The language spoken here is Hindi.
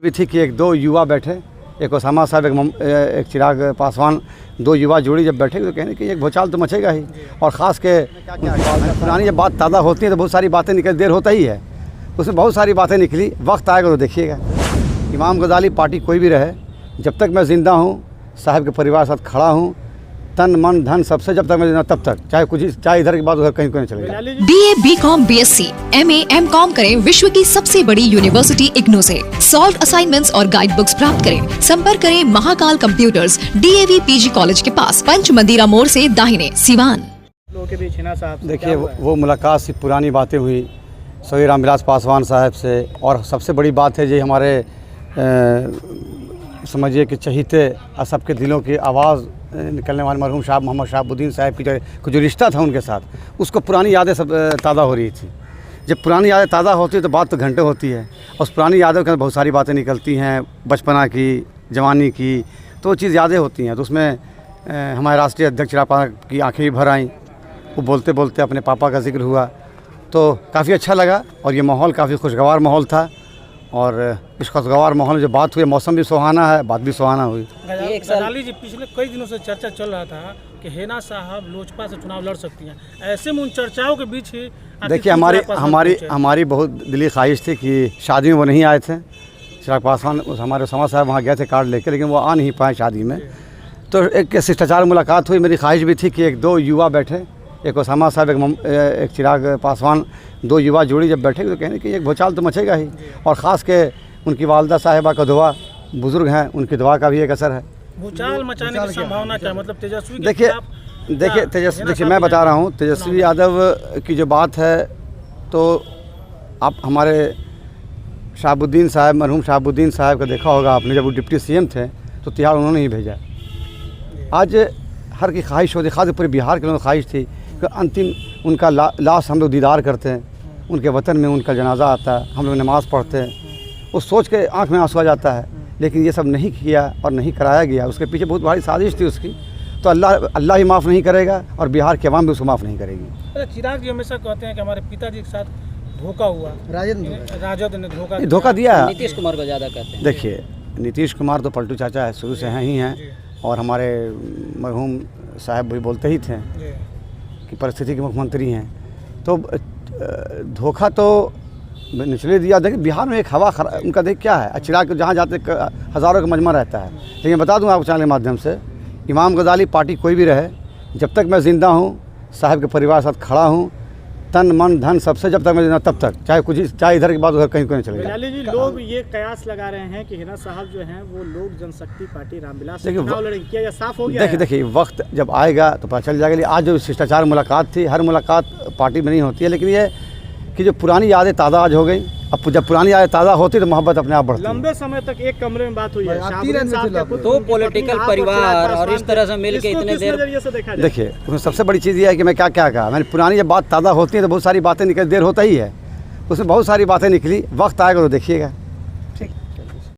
भी थी कि एक दो युवा बैठे, एक ओसामा साहब, एक चिराग पासवान, दो युवा जोड़ी जब बैठे तो कहने कि एक भूचाल तो मचेगा ही। और ख़ास के पुरानी जब बात ताज़ा होती है तो बहुत सारी बातें निकल, देर होता ही है, उसमें बहुत सारी बातें निकली। वक्त आएगा तो देखिएगा। इमाम गज़ाली पार्टी कोई भी रहे, जब तक मैं ज़िंदा हूँ, साहब के परिवार के साथ खड़ा हूँ, तन मन धन सबसे, जब तक मैं जिंदा तब तक, चाहे इधर के बाद उधर कहीं नहीं चलेगा। BA, BCom, BSc, MA, MCom करें विश्व की सबसे बड़ी यूनिवर्सिटी इग्नू से। सॉल्व असाइनमेंट्स और गाइड बुक्स प्राप्त करें। संपर्क करें Mahakal computers, DAV PG college के पास, पंच मंदिरा मोड़ से दाहिने, सिवान। लोगों के बीच हिना साहब देखिए, वो मुलाकात सी पुरानी बातें हुई स्वर्गीय रामविलास पासवान साहब से। और सबसे बड़ी बात है, जो हमारे समझिए कि चहीते और सबके दिलों की आवाज़ निकलने वाले मरहूम शाह मोहम्मद शहाबुद्दीन साहब की जो रिश्ता था उनके साथ, उसको पुरानी यादें सब ताज़ा हो रही थी। जब पुरानी यादें ताज़ा होती है तो बात तो घंटे होती है, और उस पुरानी यादों के अंदर बहुत सारी बातें निकलती हैं, बचपना की, जवानी की, तो वो चीज़ यादें होती हैं। तो उसमें हमारे राष्ट्रीय अध्यक्ष चिराग पासवान की आँखें भी भर आईं। वो बोलते बोलते अपने पापा का जिक्र हुआ, तो काफ़ी अच्छा लगा। और ये माहौल काफ़ी खुशगवार माहौल था, और इस खुशगवार माहौल में जो बात हुई, मौसम भी सुहाना है, बात भी सुहाना हुई। गज़ाली जी, पिछले कई दिनों से चर्चा चल रहा था कि हिना साहब लोजपा से चुनाव लड़ सकती हैं। ऐसे में उन चर्चाओं के बीच ही देखिए, हमारी बहुत दिली ख्वाहिश थी कि शादी में वो नहीं आए थे। चिराग पासवान हमारे समाज साहब वहाँ गए थे कार्ड लेके, लेकिन वो आ नहीं पाए शादी में। तो एक शिष्टाचार मुलाकात हुई। मेरी ख्वाहिश भी थी कि एक दो युवा बैठे, एक ओसामा साहब, एक चिराग पासवान, दो युवा जोड़ी जब बैठे तो कहने कि एक भूचाल तो मचेगा ही। और ख़ास के उनकी वालदा साहिबा का दुआ, बुज़ुर्ग हैं, उनकी दुआ का भी एक असर है। भूचाल मचाने की संभावना क्या, मतलब तेजस्वी के देखिए तेजस्वी, मैं बता रहा हूँ, तेजस्वी यादव की जो बात है, तो आप हमारे शहाबुद्दीन साहब, मरहूम शहाबुद्दीन साहब का देखा होगा आपने, जब वो डिप्टी CM थे तो तिहाड़ उन्होंने ही भेजा। आज हर की ख्वाहिश होती, खास पूरे बिहार के लोगों की ख्वाहिश थी कि अंतिम उनका लाश हम लोग दीदार करते हैं, उनके वतन में उनका जनाजा आता है, हम लोग नमाज़ पढ़ते हैं, उस सोच के आंख में आंसू आ जाता है। लेकिन ये सब नहीं किया और नहीं कराया गया, उसके पीछे बहुत बड़ी साजिश थी उसकी। तो अल्लाह ही माफ़ नहीं करेगा, और बिहार की आवाम भी उसको माफ़ नहीं करेगी। अरे चिराग जी हमेशा कहते हैं कि हमारे पिताजी के साथ धोखा हुआ, राजद ने धोखा दिया। नीतीश कुमार को ज़्यादा कहते हैं। देखिए, नीतीश कुमार तो पलटू चाचा है, शुरू से हैं ही हैं, और हमारे मरहूम साहब भी बोलते ही थे कि परिस्थिति के मुख्यमंत्री हैं। तो धोखा तो निचले दिया। देखिए, बिहार में एक हवा उनका देख क्या है, चिराग जहाँ जाते हज़ारों का मजमा रहता है। लेकिन बता दूँ आपको चैनल के माध्यम से, इमाम गज़ाली पार्टी कोई भी रहे, जब तक मैं ज़िंदा हूँ, साहब के परिवार के साथ खड़ा हूँ, तन मन धन सबसे, जब तक मैं जिंदा तब तक, चाहे इधर के बाद उधर कहीं नहीं चलेगा। गज़ाली जी, लोग ये कयास लगा रहे हैं कि हिना साहब जो हैं वो लोक जनशक्ति पार्टी रामविलास से चुनाव लड़ेंगे, क्या यह साफ हो गया? देखिए, वक्त जब आएगा तो पता चल जाएगा। आज जो शिष्टाचार मुलाकात थी, हर मुलाकात पार्टी में नहीं होती है, लेकिन ये कि जो पुरानी यादें ताज़ा आज हो गई। अब जब पुरानी यादें ताज़ा होती तो मोहब्बत अपने आप बढ़ती है। लंबे समय तक एक कमरे में बात हुई है, तो पॉलिटिकल परिवार और इस तरह से मिलके इतने देर से देखा। देखिए, उसमें सबसे बड़ी चीज़ ये है कि मैं क्या कहा, मैंने पुरानी जब बात ताज़ा होती है तो बहुत सारी बातें निकल, देर होता ही है, उसमें बहुत सारी बातें निकली। वक्त आएगा तो देखिएगा।